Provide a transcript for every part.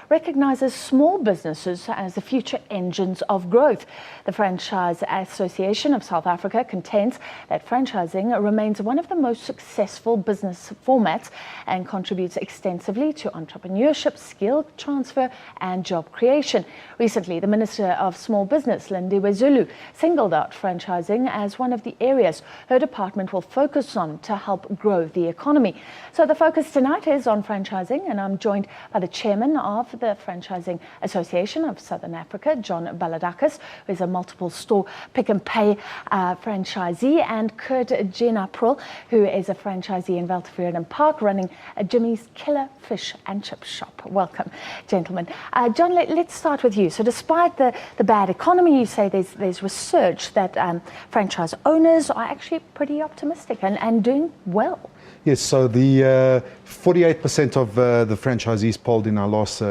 recognises small businesses as the future engines of growth. The Franchise Association of South Africa contends that franchising remains one of the most successful business formats and contributes extensively to entrepreneurship, skill transfer and job creation. Recently, the Minister of Small Business, Lindiwe Zulu, singled out franchising as one of the areas her department will focus on to help grow the economy. So the focus tonight is on franchising, and I'm joined by the chairman of the Franchising Association of Southern Africa, John Baladakis, who is a multiple store pick and pay franchisee, and Kurt Geneapril, who is a franchisee in Weltevreden Park, running a Jimmy's Killer Fish and Chip Shop. Welcome, gentlemen. John, let's start with you. So despite the bad economy, you say there's research that franchise owners are actually pretty optimistic and doing well. Yes, so the 48% of the franchisees polled in our last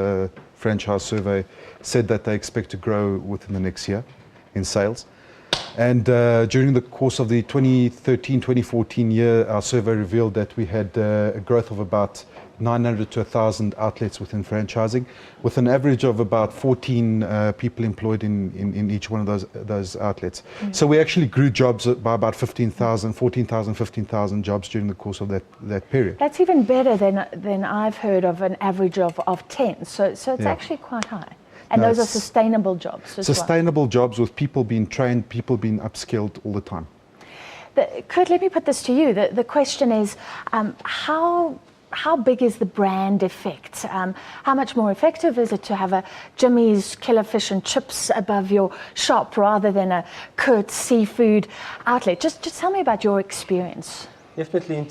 franchise survey said that they expect to grow within the next year in sales. And during the course of the 2013-2014 year, our survey revealed that we had a growth of about 900 to 1,000 outlets within franchising, with an average of about 14 people employed in each one of those outlets. So we actually grew jobs by about 14,000, 15,000 jobs during the course of that period. That's even better than I've heard of an average of 10. So it's actually quite high. And those are sustainable jobs as Sustainable jobs with people being trained, people being upskilled all the time. Kurt, let me put this to you. The question is, how big is the brand effect? How much more effective is it to have a Jimmy's Killer Fish and Chips above your shop rather than a Kurt seafood outlet? Just tell me about your experience. Definitely in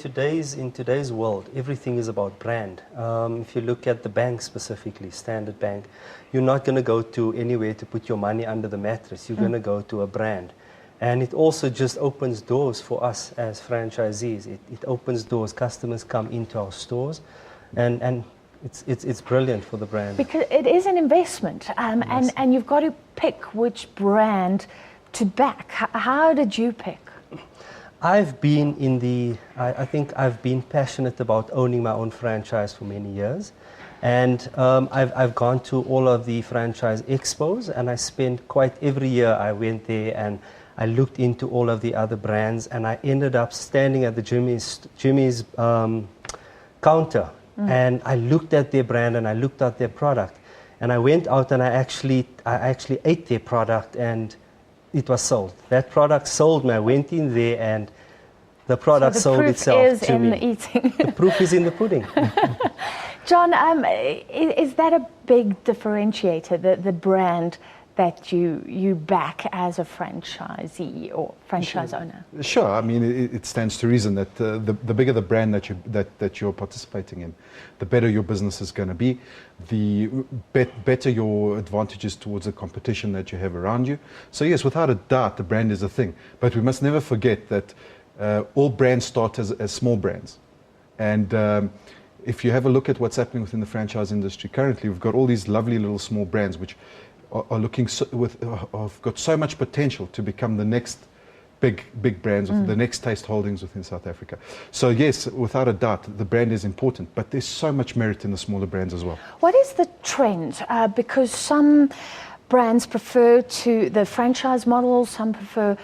today's world, everything is about brand. If you look at the bank specifically, Standard Bank, you're not going to go to anywhere to put your money under the mattress. You're going to go to a brand. And it also just opens doors for us as franchisees. It opens doors. Customers come into our stores, and it's brilliant for the brand. Because it is an investment, and you've got to pick which brand to back. How did you pick? I've been I think I've been passionate about owning my own franchise for many years. And I've gone to all of the franchise expos, and I spent quite every year I went there and I looked into all of the other brands, and I ended up standing at the Jimmy's counter, and I looked at their brand and I looked at their product, and I went out and I actually ate their product, and it was sold. That product sold me. I went in there and the product sold itself to me. The proof is in the eating. The proof is in the pudding. John, is that a big differentiator, the brand that you back as a franchisee or franchise owner? Sure. I mean, it stands to reason that the bigger the brand that you're participating in, the better your business is going to be, the better your advantages towards the competition that you have around you. So yes, without a doubt, the brand is a thing. But we must never forget that all brands start as small brands. And if you have a look at what's happening within the franchise industry currently, we've got all these lovely little small brands which are looking have got so much potential to become the next big brands, the next Taste Holdings within South Africa. So yes, without a doubt, the brand is important, but there's so much merit in the smaller brands as well. What is the trend? Because some brands prefer the franchise model, some prefer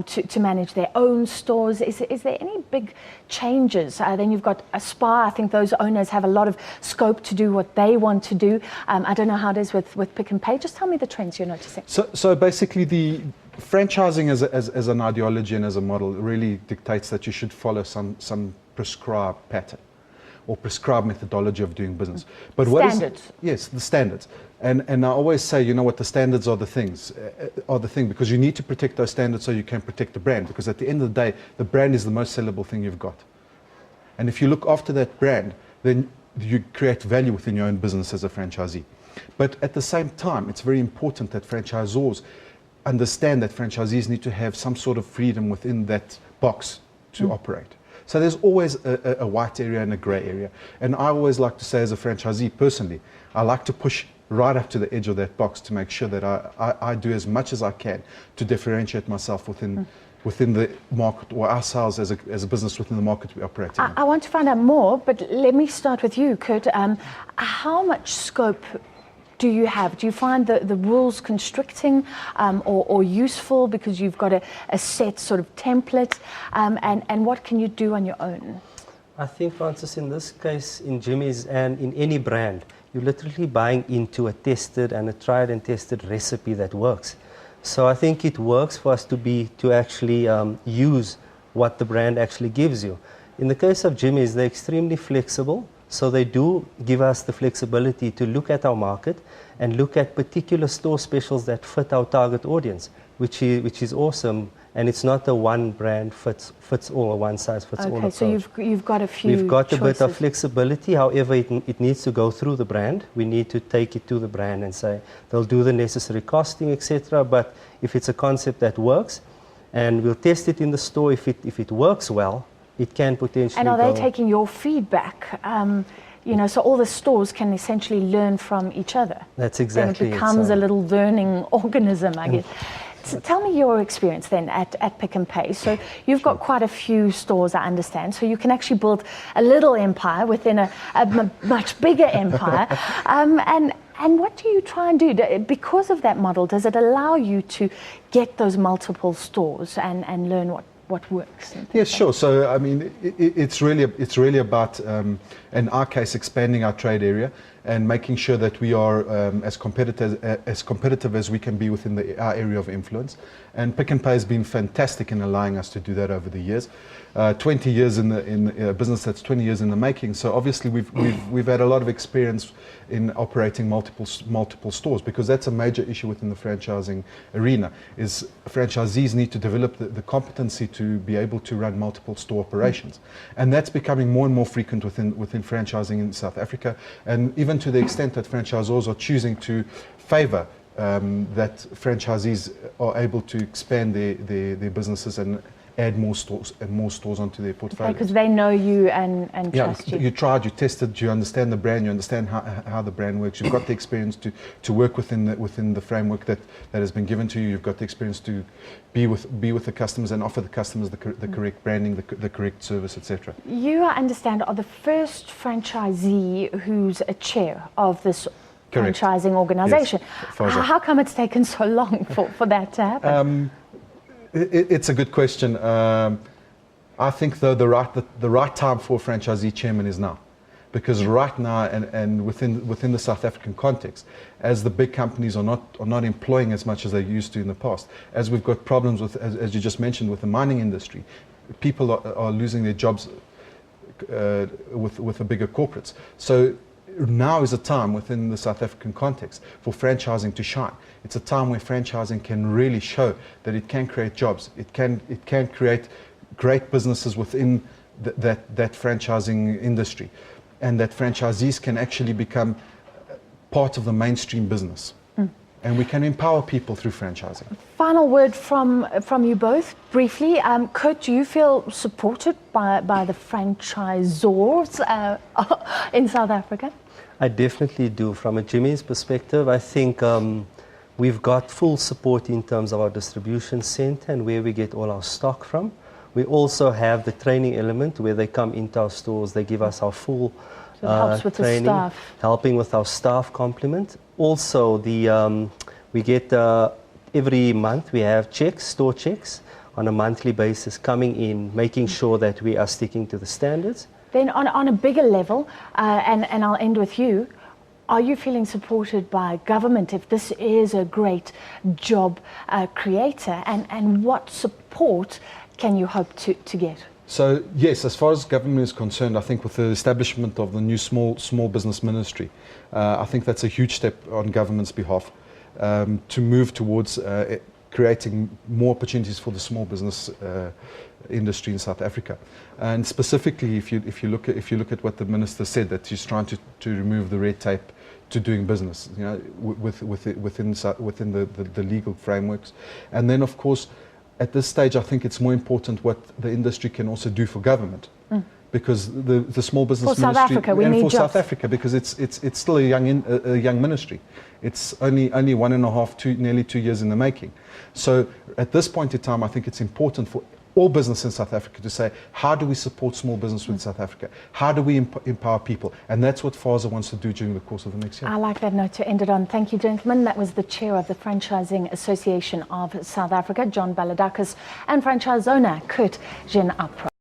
to manage their own stores. Is there any big changes? Then you've got a spa. I think those owners have a lot of scope to do what they want to do. I don't know how it is with Pick and Pay. Just tell me the trends you're noticing. So basically the franchising as an ideology and as a model really dictates that you should follow some prescribed pattern or prescribed methodology of doing business. But standards. Yes, the standards. And I always say, you know what, the standards are the thing, because you need to protect those standards so you can protect the brand, because at the end of the day, the brand is the most sellable thing you've got. And if you look after that brand, then you create value within your own business as a franchisee. But at the same time, it's very important that franchisors understand that franchisees need to have some sort of freedom within that box to operate. So there's always a white area and a grey area. And I always like to say, as a franchisee personally, I like to push right up to the edge of that box to make sure that I do as much as I can to differentiate myself within the market, or ourselves as a business within the market we operate in. I want to find out more, but let me start with you, Kurt. How much scope do you have? Do you find the rules constricting or useful because you've got a set sort of template? And what can you do on your own? I think, Francis, in this case, in Jimmy's and in any brand, you're literally buying into a tested and a tried and tested recipe that works. So I think it works for us to actually use what the brand actually gives you. In the case of Jimmy's, they're extremely flexible. So they do give us the flexibility to look at our market and look at particular store specials that fit our target audience, which is awesome. And it's not a one brand fits all, or one size fits all approach. Okay, so you've got a few We've got choices. a bit of flexibility. However, it needs to go through the brand. We need to take it to the brand and say they'll do the necessary costing, etc. But if it's a concept that works, and we'll test it in the store, if it works well, it can potentially. And are they taking your feedback? So all the stores can essentially learn from each other. That's exactly it. It becomes a little learning organism, I guess. So tell me your experience then at Pick n Pay. So you've got quite a few stores, I understand. So you can actually build a little empire within a much bigger empire. And what do you try and do? Because of that model, does it allow you to get those multiple stores and learn what works? Yes, sure. So I mean, it's really about, in our case, expanding our trade area and making sure that we are as competitive as we can be within our area of influence. And Pick n Pay has been fantastic in allowing us to do that over the years. 20 years in a business that's 20 years in the making. So obviously we've had a lot of experience in operating multiple stores, because that's a major issue within the franchising arena. Is franchisees need to develop the competency to be able to run multiple store operations, and that's becoming more and more frequent within franchising in South Africa, and even to the extent that franchisors are choosing to favour that franchisees are able to expand their businesses and add more stores onto their portfolio. Because they know you and trust you. You tried, you tested, you understand the brand, you understand how the brand works. You've got the experience to work within the framework that has been given to you. You've got the experience to be with the customers and offer the customers the correct branding, the correct service, etc. You, I understand, are the first franchisee who's a chair of this Correct. franchising organisation. Yes, FASA. How come it's taken so long for that to happen? It's a good question. I think though the right time for a franchisee chairman is now, because right now and within the South African context, as the big companies are not employing as much as they used to in the past, as we've got problems with, as you just mentioned, with the mining industry, people are losing their jobs with the bigger corporates. So now is a time within the South African context for franchising to shine. It's a time where franchising can really show that it can create jobs. It can create great businesses within that franchising industry, and that franchisees can actually become part of the mainstream business. And we can empower people through franchising. Final word from you both, briefly. Kurt, do you feel supported by the franchisors in South Africa? I definitely do. From a Jimmy's perspective, I think we've got full support in terms of our distribution centre and where we get all our stock from. We also have the training element where they come into our stores, they give us our full So it helps with training, the staff. helping with our staff complement. Also, we get every month we have checks, store checks on a monthly basis coming in, making sure that we are sticking to the standards. Then on a bigger level, and I'll end with you, are you feeling supported by government if this is a great job creator, and what support can you hope to get? So yes, as far as government is concerned, I think with the establishment of the new small business ministry, I think that's a huge step on government's behalf to move towards creating more opportunities for the small business industry in South Africa. And specifically, if you look at what the minister said, that he's trying to remove the red tape to doing business, you know, within the legal frameworks. And then, of course, at this stage, I think it's more important what the industry can also do for government, because the small business for South ministry Africa, we and need for jobs. South Africa, because it's still a young ministry. It's only 1.5, nearly 2 years in the making. So at this point in time, I think it's important for all business in South Africa to say, how do we support small business within South Africa? How do we empower people? And that's what FASA wants to do during the course of the next year. I like that note to end it on. Thank you, gentlemen. That was the chair of the Franchising Association of South Africa, John Baladakis, and franchise owner Kurt Geneapril.